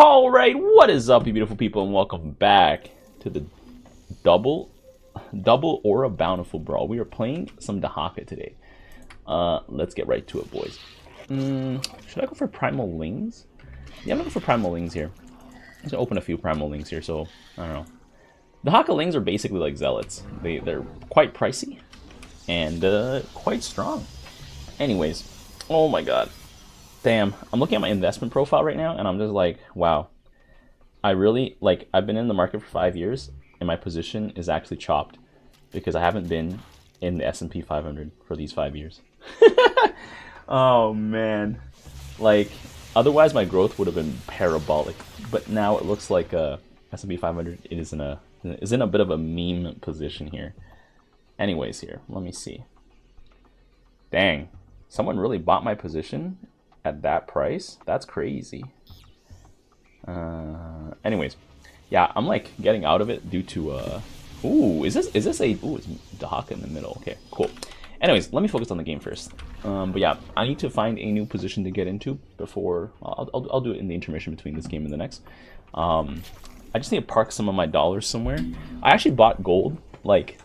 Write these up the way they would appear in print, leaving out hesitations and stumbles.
Alright, what is up, you beautiful people, and welcome back to the double or a bountiful brawl. We are playing some DEHAKA today. Let's get right to it, boys. Should I go for primal lings? Yeah, I'm gonna go for primal lings here. I'm gonna open a few primal lings here, so I don't know. DEHAKA lings are basically like zealots. They're quite pricey and quite strong. Anyways, oh my god. Damn, I'm looking at my investment profile right now, and I'm just like, wow. I really, like, I've been in the market for 5 years, and my position is actually chopped because I haven't been in the S&P 500 for these 5 years. Oh, man. Like, otherwise my growth would have been parabolic, but now it looks like S&P 500 is in a bit of a meme position here. Anyways, here, let me see. Dang, someone really bought my position at that price? That's crazy. Anyways, yeah, I'm like getting out of it due to ooh, is this a ooh, it's DEHAKA in the middle. Okay, cool. Anyways, let me focus on the game first. But yeah, I need to find a new position to get into before I'll do it in the intermission between this game and the next. I just need to park some of my dollars somewhere. I actually bought gold like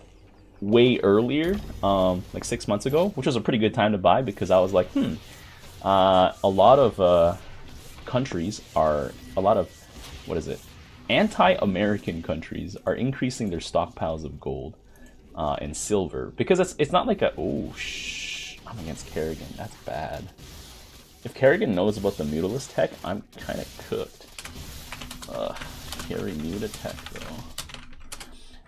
way earlier, like 6 months ago, which was a pretty good time to buy because I was like, a lot of countries are, what is it? Anti-American countries are increasing their stockpiles of gold and silver because it's not like a, oh, shh, I'm against Kerrigan. That's bad. If Kerrigan knows about the Mutalist tech, I'm kind of cooked. Carry Muta tech though.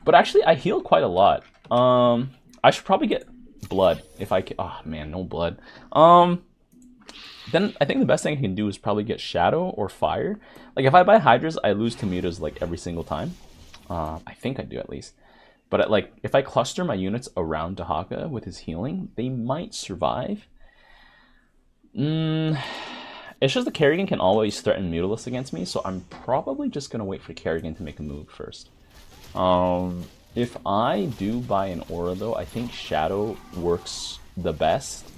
But actually, I heal quite a lot. I should probably get blood if I can. Oh man, no blood. Then I think the best thing I can do is probably get shadow or fire. Like if I buy hydras, I lose to mutas like every single time. I think I do at least. But like if I cluster my units around DEHAKA with his healing, they might survive. It's just the Kerrigan can always threaten Mutalist against me, so I'm probably just gonna wait for Kerrigan to make a move first. If I do buy an aura though, I think shadow works the best.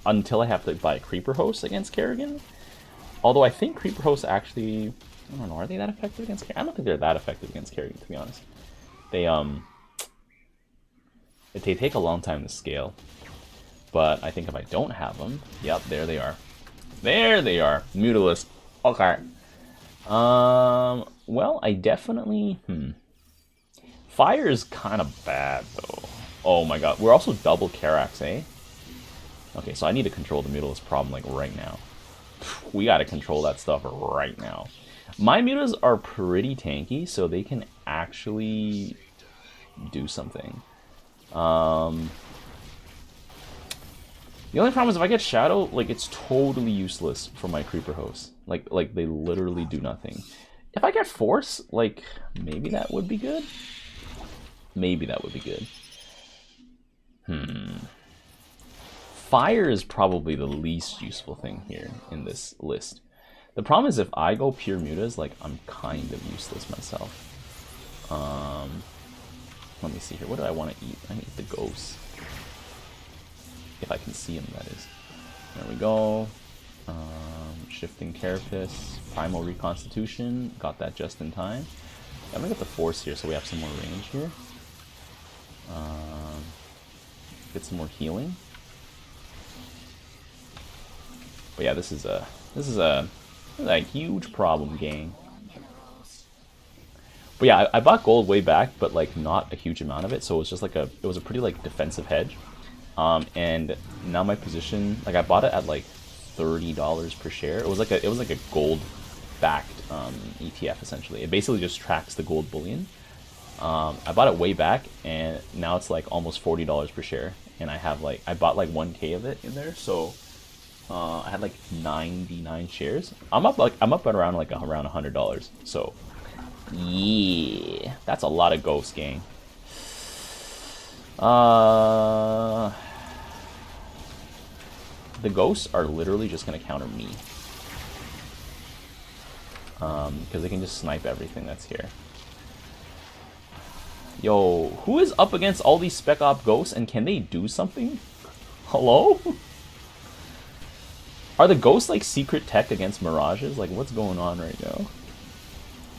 Until I have to buy a creeper host against Kerrigan. Although I think creeper hosts actually, I don't know, are they that effective against Kerrigan? I don't think they're that effective against Kerrigan, to be honest. They take a long time to scale. But I think if I don't have them, yep, there they are. There they are, Mutalist. Okay. Well, I definitely, Fire is kind of bad though. Oh my god, we're also double Karax, eh? Okay, so I need to control the Mutalist problem like right now. We gotta control that stuff right now. My mutas are pretty tanky, so they can actually do something. The only problem is if I get shadow, like it's totally useless for my creeper hosts. Like they literally do nothing. If I get force, like maybe that would be good. Maybe that would be good. Fire is probably the least useful thing here in this list. The problem is if I go pure mutas, like I'm kind of useless myself. Let me see here. What do I want to eat? I need the ghosts. If I can see them, that is. There we go. Shifting Carapace, Primal Reconstitution. Got that just in time. I'm gonna get the Force here so we have some more range here. Get some more healing. But yeah, this is a huge problem, gang. But yeah, I bought gold way back, but like not a huge amount of it, so it was just like it was a pretty like defensive hedge. And now my position, like I bought it at like $30 per share. It was like a gold backed ETF essentially. It basically just tracks the gold bullion. I bought it way back, and now it's like almost $40 per share, and I bought like 1K of it in there, so. I had like 99 shares. I'm up at around $100. So yeah, that's a lot of ghosts, gang. The ghosts are literally just gonna counter me. Because they can just snipe everything that's here. Yo, who is up against all these spec op ghosts, and can they do something? Hello? Are the ghosts like secret tech against mirages? Like, what's going on right now?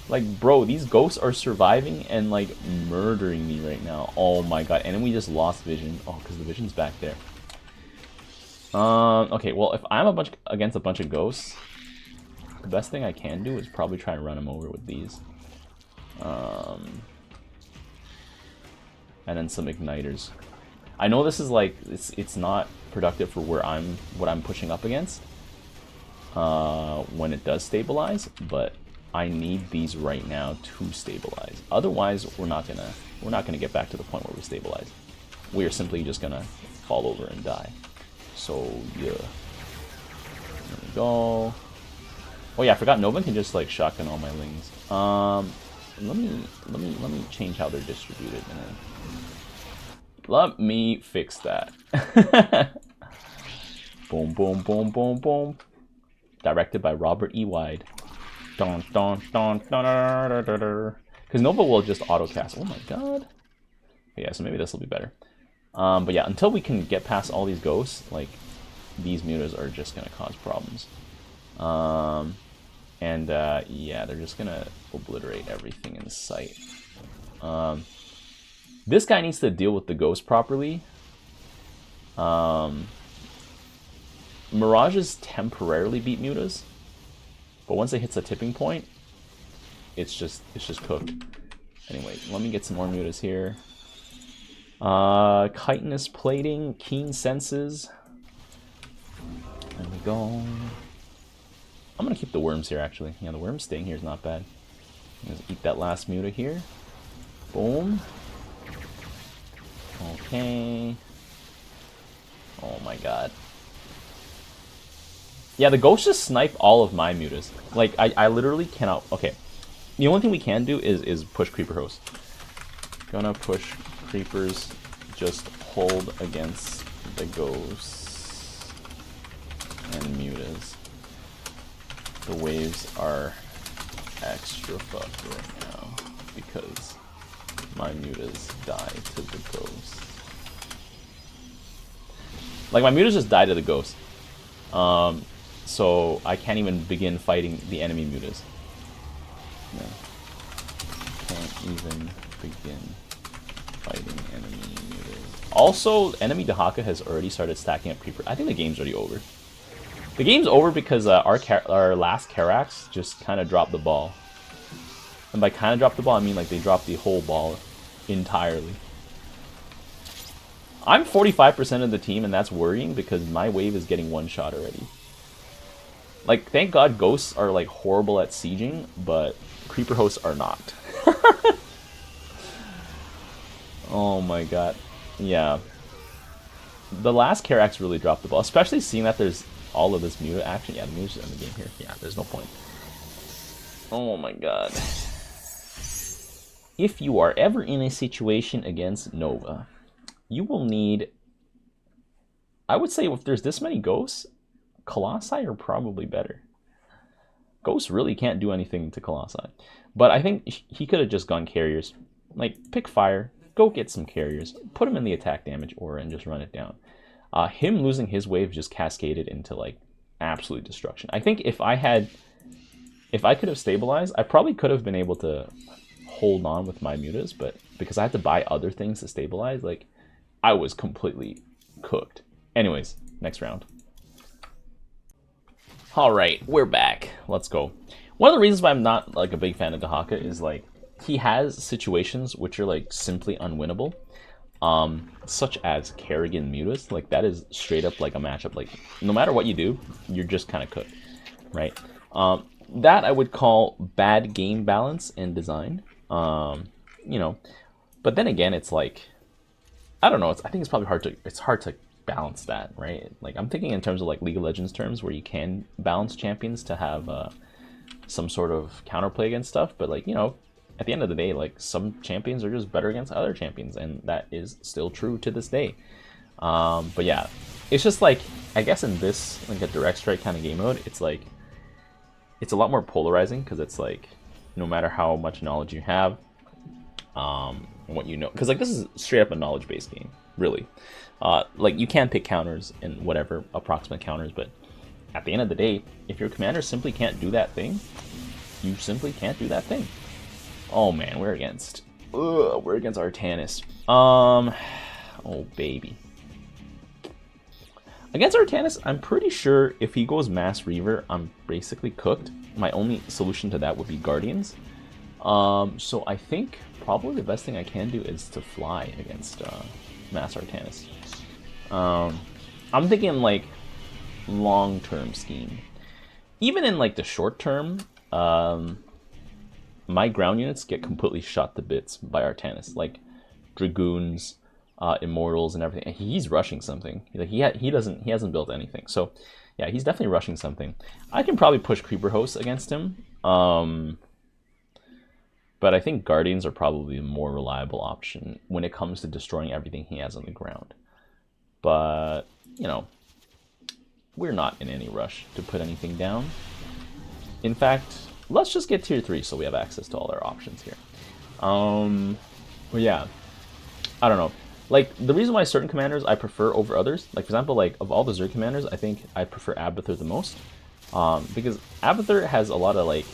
Like, bro, these ghosts are surviving and like murdering me right now. Oh my god! And then we just lost vision. Oh, because the vision's back there. Okay, well, if I'm against a bunch of ghosts, the best thing I can do is probably try and run them over with these. And then some igniters. I know this is like it's not productive for what I'm pushing up against when it does stabilize, but I need these right now to stabilize. Otherwise, we're not gonna get back to the point where we stabilize. We are simply just gonna fall over and die. So yeah, there we go. Oh yeah, I forgot Nova can just like shotgun all my lings. Let me change how they're distributed, man. Let me fix that. Boom, boom, boom, boom, boom. Directed by Robert E. Wide. Don, don, don, don, because Nova will just autocast. Oh my god. Yeah, so maybe this will be better. But yeah, until we can get past all these ghosts, like, these mutas are just gonna cause problems. Yeah, they're just gonna obliterate everything in sight. This guy needs to deal with the ghost properly. Mirages temporarily beat mutas, but once it hits a tipping point, it's just cooked. Anyway, let me get some more mutas here. Chitinous plating, keen senses. There we go. I'm gonna keep the worms here, actually. Yeah, the worms staying here is not bad. Let's eat that last muta here. Boom. Okay. Oh my god. Yeah, the ghosts just snipe all of my mutas. Like, I literally cannot... Okay. The only thing we can do is push creeper host. Gonna push creepers. Just hold against the ghosts and mutas. The waves are extra fucked right now because my mutas die to the ghosts. Like, my mutas just die to the ghosts. So I can't even begin fighting the enemy mutas. No. Can't even begin fighting enemy mutas. Also, enemy DEHAKA has already started stacking up creeper. I think the game's already over. The game's over because our last Karax just kind of dropped the ball. And by kind of dropped the ball, I mean like they dropped the whole ball entirely. I'm 45% of the team, and that's worrying because my wave is getting one shot already. Like, thank God ghosts are like horrible at sieging, but creeper hosts are not. Oh my god. Yeah. The last Karax really dropped the ball, especially seeing that there's all of this muta action. Yeah, the muta's in the game here. Yeah, there's no point. Oh my god. If you are ever in a situation against Nova, you will need... I would say if there's this many ghosts, Colossi are probably better. Ghosts really can't do anything to Colossi. But I think he could have just gone carriers. Like, pick fire, go get some carriers, put him in the attack damage aura and just run it down. Him losing his wave just cascaded into, like, absolute destruction. I think if I could have stabilized, I probably could have been able to hold on with my mutas, but because I had to buy other things to stabilize, like, I was completely cooked. Anyways, next round. Alright, we're back. Let's go. One of the reasons why I'm not, like, a big fan of DEHAKA is, like, he has situations which are, like, simply unwinnable. Such as Kerrigan mutas. Like, that is straight up, like, a matchup. Like, no matter what you do, you're just kind of cooked, right? That I would call bad game balance and design. You know, but then again, it's like, I don't know. I think it's probably hard to balance that, right? Like, I'm thinking in terms of like League of Legends terms, where you can balance champions to have some sort of counterplay against stuff. But like, you know, at the end of the day, like, some champions are just better against other champions, and that is still true to this day. But yeah, it's just like, I guess in this, like, a direct strike kind of game mode, it's like, it's a lot more polarizing because it's like, no matter how much knowledge you have, what you know, because like, this is straight up a knowledge based game, really. Like, you can pick counters and whatever approximate counters, but at the end of the day, if your commander simply can't do that thing, you simply can't do that thing. Oh man, we're against Artanis. Oh baby. Against Artanis, I'm pretty sure if he goes Mass Reaver, I'm basically cooked. My only solution to that would be Guardians. So I think probably the best thing I can do is to fly against Mass Artanis. I'm thinking like long-term scheme. Even in like the short term, my ground units get completely shot to bits by Artanis, like Dragoons, Immortals, and everything. He's rushing something. Like he hasn't built anything. So yeah, he's definitely rushing something. I can probably push Creeper Hosts against him, but I think Guardians are probably a more reliable option when it comes to destroying everything he has on the ground. But you know, we're not in any rush to put anything down. In fact, let's just get tier 3 so we have access to all our options here. But yeah, I don't know. Like, the reason why certain commanders I prefer over others, like, for example, like, of all the Zerg commanders, I think I prefer Abathur the most. Because Abathur has a lot of, like,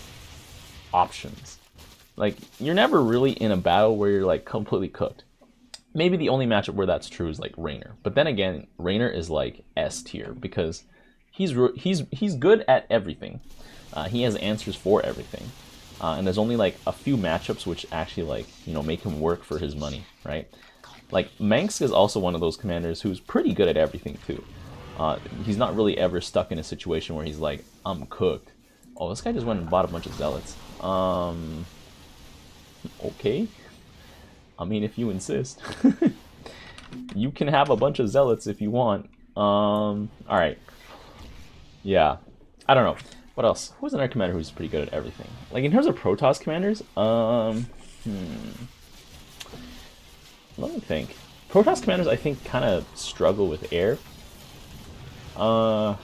options. Like, you're never really in a battle where you're, like, completely cooked. Maybe the only matchup where that's true is, like, Raynor. But then again, Raynor is, like, S tier, because he's good at everything. He has answers for everything. And there's only, like, a few matchups which actually, like, you know, make him work for his money, right? Like, Manx is also one of those commanders who's pretty good at everything, too. He's not really ever stuck in a situation where he's like, I'm cooked. Oh, this guy just went and bought a bunch of Zealots. Okay. I mean, if you insist. You can have a bunch of Zealots if you want. Alright. Yeah. I don't know. What else? Who's another commander who's pretty good at everything? Like, in terms of Protoss commanders, let me think. Protoss commanders, I think, kind of struggle with air. But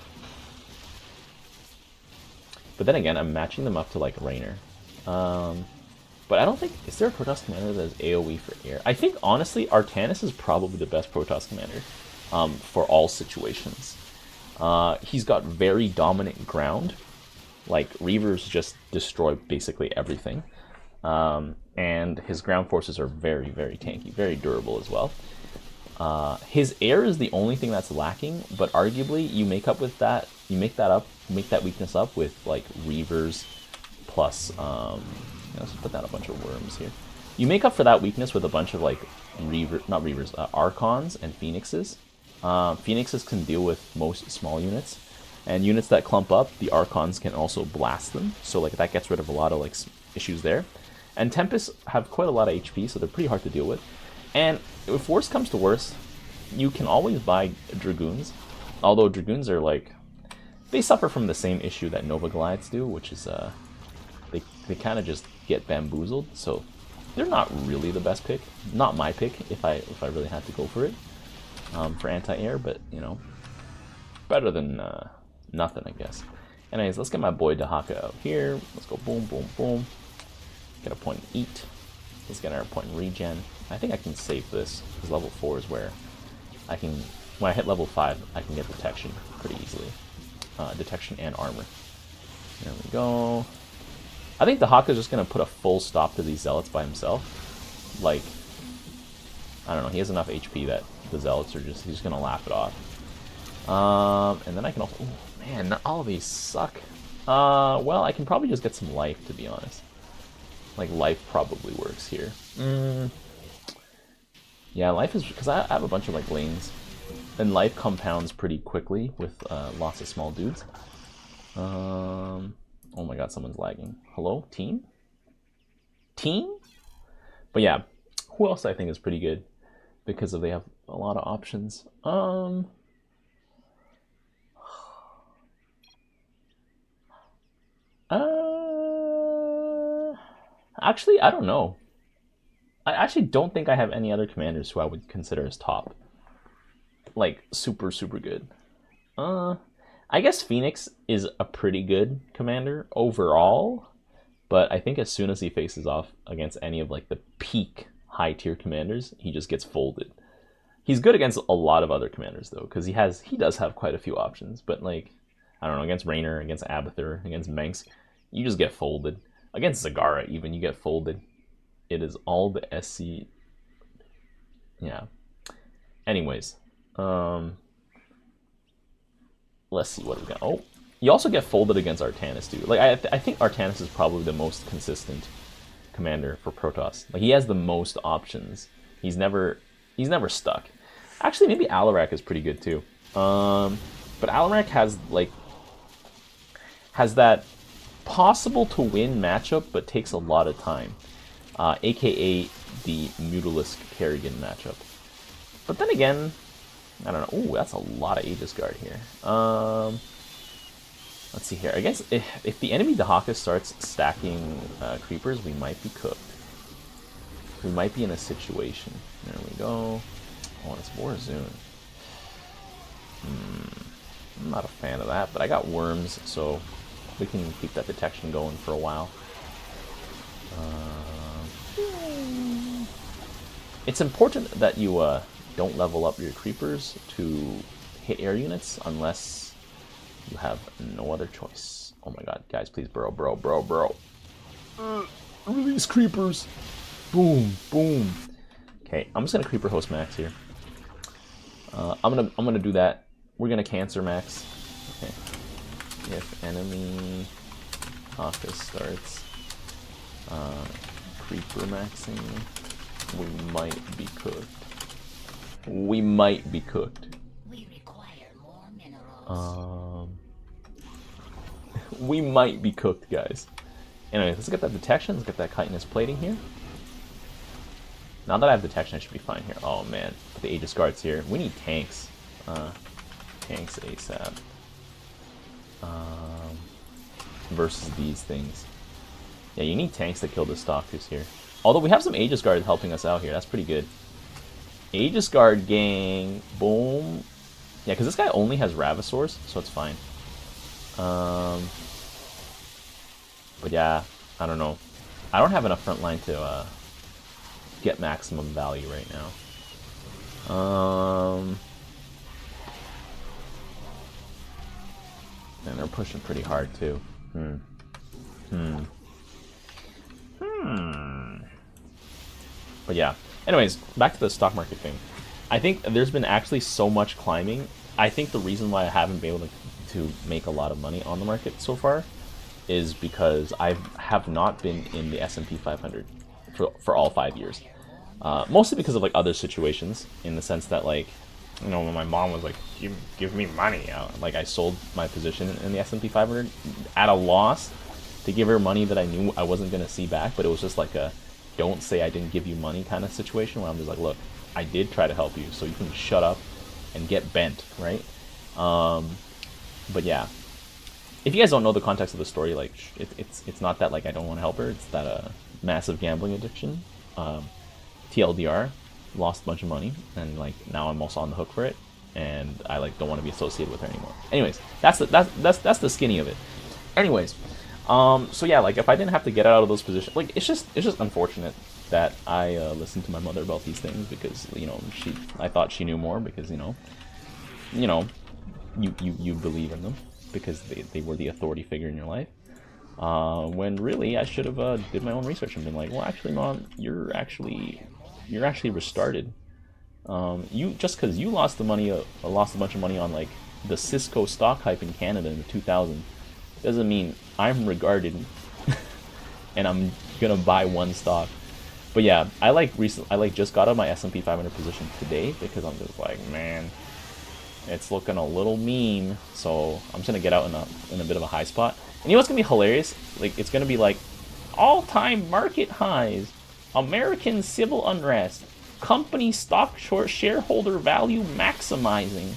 then again, I'm matching them up to, like, Raynor. But I don't think... Is there a Protoss commander that is AoE for air? I think, honestly, Artanis is probably the best Protoss commander for all situations. He's got very dominant ground. Like, Reavers just destroy basically everything. And his ground forces are very, very tanky, very durable as well. His air is the only thing that's lacking, but arguably you make up with that. You make that weakness up with like Reavers plus. Let's put down a bunch of worms here. You make up for that weakness with a bunch of like Archons and Phoenixes. Phoenixes can deal with most small units, and units that clump up, the Archons can also blast them. So like that gets rid of a lot of like issues there. And Tempests have quite a lot of HP, so they're pretty hard to deal with. And if worse comes to worse, you can always buy Dragoons. Although Dragoons are like, they suffer from the same issue that Nova Goliaths do, which is they kind of just get bamboozled. So they're not really the best pick. Not my pick if I really had to go for it for anti-air, but you know, better than nothing, I guess. Anyways, let's get my boy DEHAKA out here. Let's go boom, boom, boom. Get a point in eat. Let's get our point in regen. I think I can save this, because level 4 is where I can, when I hit level 5, I can get detection pretty easily. Detection and armor. There we go. I think DEHAKA is just going to put a full stop to these Zealots by himself. Like, I don't know, he has enough HP that the Zealots are just, he's going to laugh it off. And then I can also, oh man, not all of these suck. Well, I can probably just get some life, to be honest. Like, life probably works here. Yeah, life is... Because I have a bunch of, like, lanes. And life compounds pretty quickly with lots of small dudes. Oh my god, someone's lagging. Hello? Team? Team? But yeah, who else I think is pretty good? Because they have a lot of options. Actually, I don't know. I actually don't think I have any other commanders who I would consider as top. Like, super, super good. I guess Phoenix is a pretty good commander overall, but I think as soon as he faces off against any of, like, the peak high-tier commanders, he just gets folded. He's good against a lot of other commanders, though, because he does have quite a few options, but, like, I don't know, against Raynor, against Abathur, against Manx, you just get folded. Against Zagara even, you get folded. It is all the SC. Yeah. Anyways, let's see what we got. Oh, you also get folded against Artanis too. Like I think Artanis is probably the most consistent commander for Protoss. Like he has the most options. He's never stuck. Actually, maybe Alarak is pretty good too. But Alarak has that possible to win matchup, but takes a lot of time. AKA the Mutalisk Kerrigan matchup. But then again, I don't know. Ooh, that's a lot of Aegis Guard here. Let's see here. I guess if the enemy DEHAKA starts stacking creepers, we might be cooked. We might be in a situation. There we go. Oh, it's Warzone. I'm not a fan of that, but I got worms, so we can keep that detection going for a while. It's important that you don't level up your creepers to hit air units unless you have no other choice. Oh my god, guys, please burrow. Release creepers. Boom, boom. Okay, I'm just gonna creeper host max here. I'm gonna do that. We're gonna cancer max. Okay. If enemy DEHAKA starts creeper maxing, we might be cooked. We might be cooked. We require more minerals. We might be cooked, guys. Anyway, let's get that detection. Let's get that chitinous plating here. Now that I have detection, I should be fine here. Oh man, put the Aegis Guards here. We need tanks. Tanks ASAP. Versus these things. Yeah, you need tanks to kill the stalkers here. Although we have some Aegis Guards helping us out here. That's pretty good. Aegis Guard gang. Boom. Yeah, because this guy only has Ravasaurs, so it's fine. But yeah, I don't know. I don't have enough front line to get maximum value right now. And they're pushing pretty hard too. But yeah. Anyways, back to the stock market thing. I think there's been actually so much climbing. I think the reason why I haven't been able to make a lot of money on the market so far is because I have not been in the S&P 500 for all 5 years. Mostly because of like other situations, in the sense that, like, you know, when my mom was like, give me money, like I sold my position in the S&P 500 at a loss to give her money that I knew I wasn't going to see back, but it was just like a don't say I didn't give you money kind of situation, where I'm just like, look, I did try to help you, so you can shut up and get bent, right? But yeah, if you guys don't know the context of the story, like, it's not that like I don't want to help her, it's that massive gambling addiction. TLDR, lost a bunch of money, and like now I'm also on the hook for it, and I like don't want to be associated with her anymore. Anyways, that's the skinny of it. Anyways, so yeah, like if I didn't have to get out of those positions, like it's just unfortunate that I listened to my mother about these things, because, you know, I thought she knew more, because you believe in them because they were the authority figure in your life. When really I should have did my own research and been like, well, actually, Mom, you're actually restarted. You just because you lost lost a bunch of money on like the Cisco stock hype in Canada in the 2000s doesn't mean I'm regarded and I'm gonna buy one stock. But yeah, I just got out of my S&P 500 position today, because I'm just like, man, it's looking a little mean, so I'm just gonna get out in a bit of a high spot. And you know what's gonna be hilarious? Like, it's gonna be like all-time market highs, American civil unrest, company stock short, shareholder value maximizing.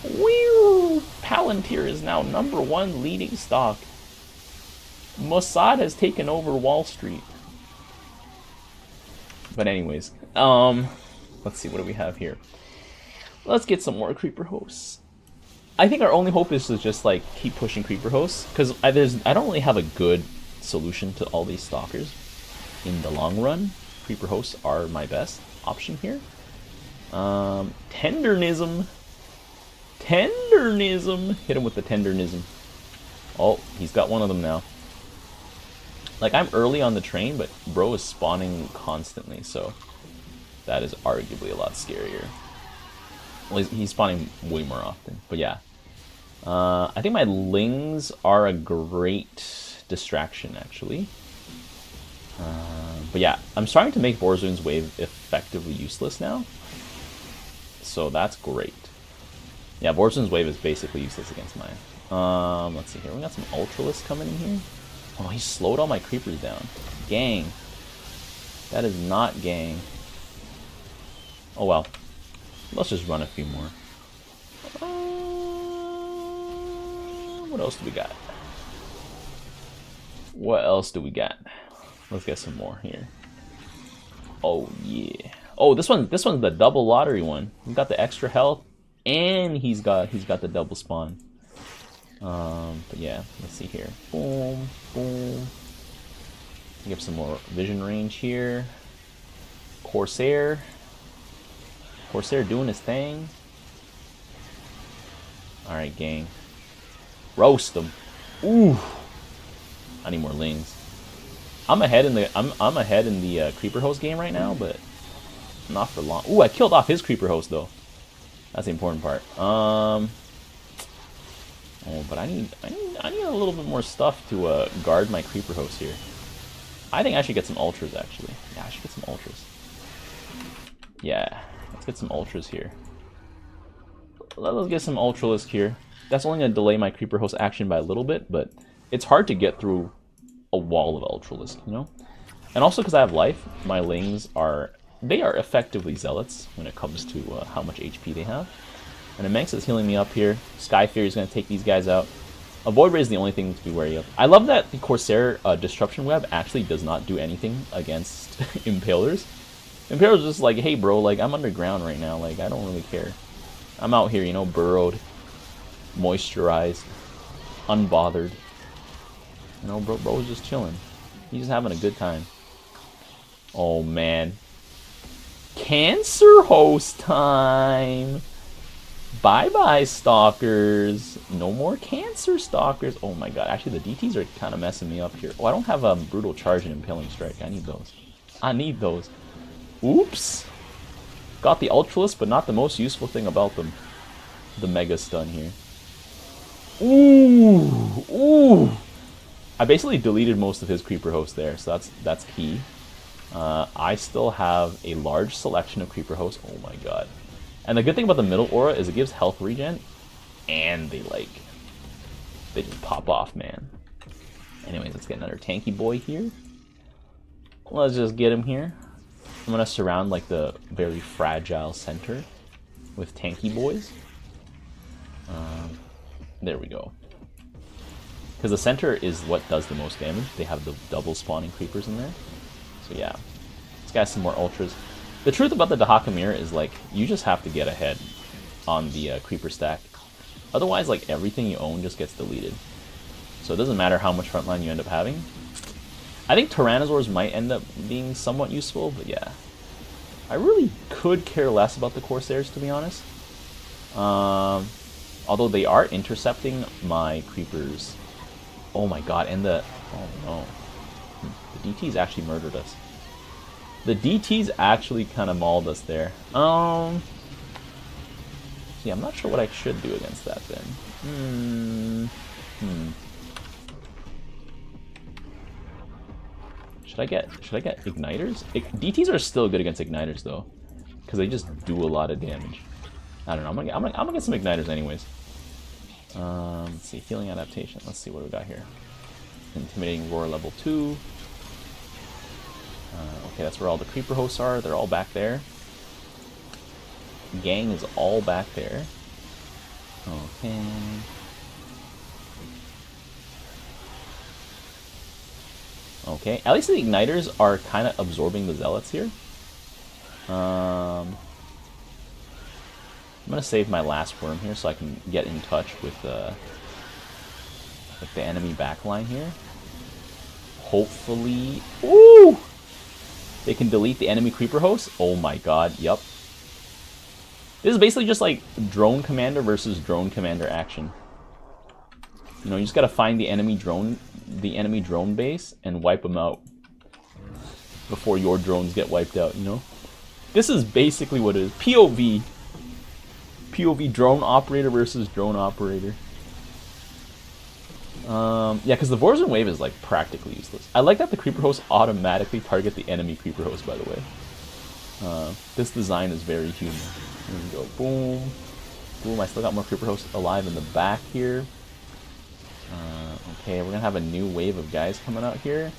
Whew! Palantir is now #1 leading stock. Mossad has taken over Wall Street. But anyways, let's see, what do we have here? Let's get some more creeper hosts. I think our only hope is to just like keep pushing creeper hosts, because I don't really have a good solution to all these stalkers in the long run. Creeper hosts are my best option here. Tendernism. Hit him with the tendernism. Oh, he's got one of them now. Like, I'm early on the train, but bro is spawning constantly, so that is arguably a lot scarier. Well, he's spawning way more often, but yeah. I think my lings are a great distraction, actually. But yeah, I'm starting to make Borzoon's Wave effectively useless now. So that's great. Yeah, Borzoon's Wave is basically useless against mine. Let's see here. We got some Ultralisk coming in here. Oh, he slowed all my creepers down. Gang. That is not gang. Oh well. Let's just run a few more. What else do we got? What else do we got? Let's get some more here. Oh yeah. Oh, this one's the double lottery one. He's got the extra health, and he's got the double spawn. But yeah, let's see here. Boom, boom. Get some more vision range here. Corsair doing his thing. All right, gang. Roast them. Ooh. I need more lings. I'm ahead in the creeper host game right now, but not for long. Ooh, I killed off his creeper host though. That's the important part. Oh, but I need a little bit more stuff to guard my creeper host here. I think I should get some ultras actually. Yeah, I should get some ultras. Yeah, let's get some ultras here. Let's get some Ultralisk here. That's only going to delay my creeper host action by a little bit, but it's hard to get through a wall of Ultralisk, you know? And also because I have life, my lings are effectively zealots when it comes to how much HP they have. And Imenx is healing me up here. Sky Fury is going to take these guys out. A Void Ray is the only thing to be wary of. I love that the Corsair Disruption Web actually does not do anything against Impalers. Impalers just like, hey bro, like I'm underground right now, like I don't really care. I'm out here, you know, burrowed, moisturized, unbothered. You know, bro's just chilling. He's just having a good time. Oh man. Cancer host time! Bye-bye, stalkers. No more cancer stalkers. Oh my god, actually the DTs are kind of messing me up here. Oh, I don't have a brutal charge and impaling strike. I need those. I need those. Oops. Got the Ultralisk, but not the most useful thing about them. The Mega Stun here. Ooh! Ooh! I basically deleted most of his creeper hosts there, so that's key. I still have a large selection of creeper hosts. Oh my god. And the good thing about the middle aura is it gives health regen, and they just pop off, man. Anyways, let's get another tanky boy here. Let's just get him here. I'm gonna surround like the very fragile center with tanky boys. There we go. Because the center is what does the most damage. They have the double spawning creepers in there. So yeah, let's get some more ultras. The truth about the DEHAKA mirror is like you just have to get ahead on the creeper stack. Otherwise, like everything you own just gets deleted. So it doesn't matter how much frontline you end up having. I think Tyrannosaurs might end up being somewhat useful, but yeah. I really could care less about the Corsairs, to be honest. Although they are intercepting my creepers. Oh my god, and the... Oh no. The DTs actually murdered us. The DTs actually kind of mauled us there. Yeah, I'm not sure what I should do against that then. Should I get igniters? DTs are still good against igniters though, because they just do a lot of damage. I don't know. I'm gonna get some igniters anyways. Let's see, healing adaptation. Let's see what we got here. Intimidating roar level 2. Okay, that's where all the creeper hosts are. They're all back there. Gang is all back there. Okay. Okay, at least the igniters are kind of absorbing the zealots here. I'm gonna save my last worm here so I can get in touch with the enemy backline here. Hopefully, ooh, they can delete the enemy creeper host. Oh my god, yep. This is basically just like drone commander versus drone commander action. You know, you just gotta find the enemy drone base and wipe them out before your drones get wiped out, you know? This is basically what it is. POV. POV drone operator versus drone operator. Yeah, because the Vorzone wave is like practically useless. I like that the creeper hosts automatically target the enemy creeper host, by the way. This design is very human. Here we go. Boom. Boom. I still got more creeper hosts alive in the back here. Okay, we're gonna have a new wave of guys coming out here.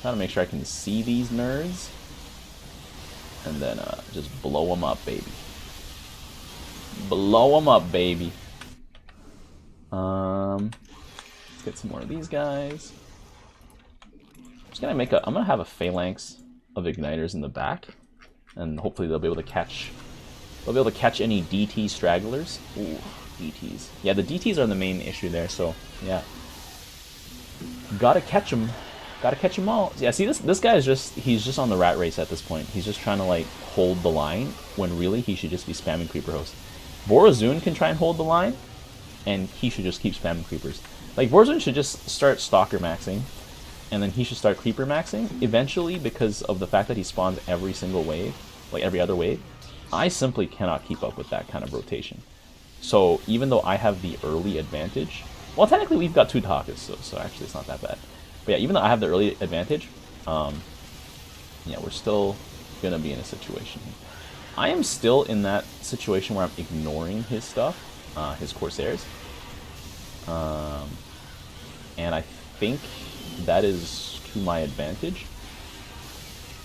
Trying to make sure I can see these nerds. And then just blow them up, baby. Blow them up, baby. Let's get some more of these guys. I'm gonna have a phalanx of igniters in the back, and hopefully they'll be able to catch. They'll be able to catch any DT stragglers. Ooh, DTs. Yeah, the DTs are the main issue there. So yeah, gotta catch them. Gotta catch them all. Yeah, see this guy is he's just on the rat race at this point. He's just trying to like hold the line when really he should just be spamming creeper hosts. Vorazun can try and hold the line, and he should just keep spamming creepers. Like Vorazun should just start stalker maxing, and then he should start creeper maxing. Eventually, because of the fact that he spawns every single wave, like every other wave, I simply cannot keep up with that kind of rotation. So even though I have the early advantage, well technically we've got 2 DEHAKAs, so actually it's not that bad. But yeah, even though I have the early advantage, yeah, we're still gonna be in a situation. I am still in that situation where I'm ignoring his stuff, his Corsairs. And I think that is to my advantage,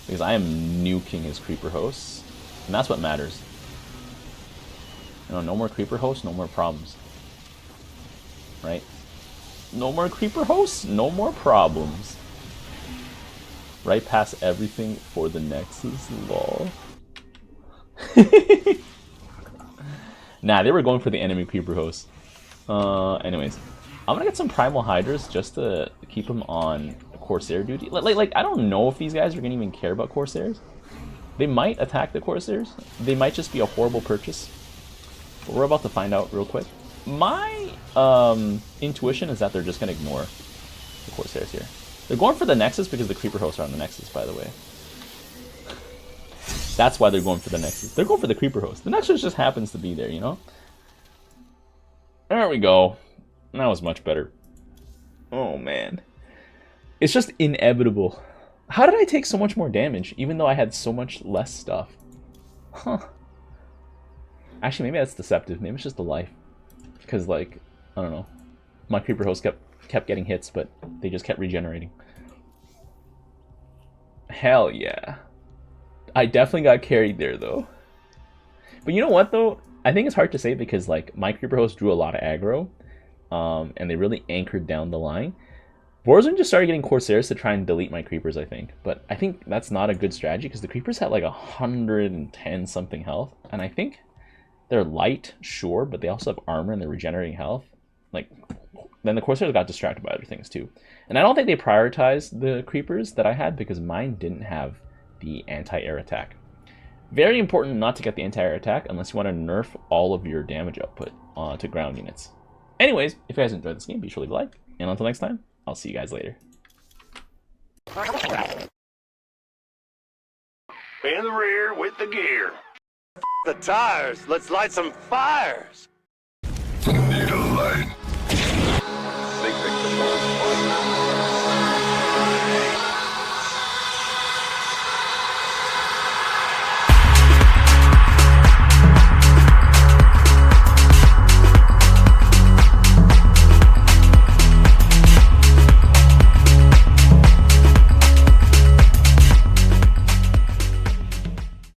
because I am nuking his creeper hosts, and that's what matters. You know, no more creeper hosts, no more problems. Right? No more creeper hosts, no more problems. Right past everything for the Nexus, lol. Nah, they were going for the enemy creeper host. Anyways, I'm gonna get some primal hydras just to keep them on Corsair duty. Like I don't know if these guys are gonna even care about Corsairs. They might attack the Corsairs. They might just be a horrible purchase. But we're about to find out real quick. My intuition is that they're just gonna ignore the Corsairs here. They're going for the Nexus because the creeper hosts are on the Nexus, by the way. That's why they're going for the Nexus. They're going for the creeper host. The Nexus just happens to be there, you know? There we go. That was much better. Oh, man. It's just inevitable. How did I take so much more damage, even though I had so much less stuff? Huh. Actually, maybe that's deceptive. Maybe it's just the life. Because, like, I don't know. My creeper host kept getting hits, but they just kept regenerating. Hell yeah. I definitely got carried there, though. But you know what, though? I think it's hard to say because, like, my creeper host drew a lot of aggro. And they really anchored down the line. Vorazun just started getting Corsairs to try and delete my creepers, I think. But I think that's not a good strategy because the creepers had like 110 something health. And I think they're light, sure, but they also have armor and they're regenerating health. Like, then the Corsairs got distracted by other things too. And I don't think they prioritized the creepers that I had because mine didn't have the anti-air attack. Very important not to get the anti-air attack unless you want to nerf all of your damage output to ground units. Anyways, if you guys enjoyed this game, be sure to leave a like. And until next time, I'll see you guys later. In the rear with the gear. The tires. Let's light some fires. Need a light.